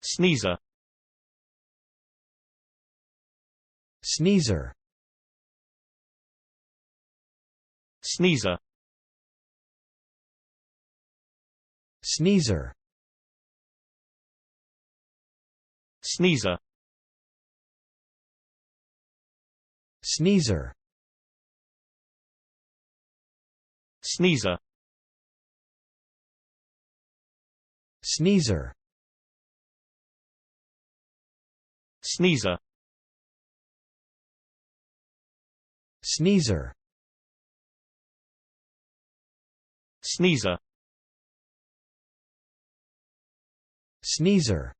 Sneezer. Sneezer. Sneezer. Sneezer. Sneezer. Sneezer. Sneezer. Sneezer. Sneezer. Sneezer. Sneezer. Sneezer.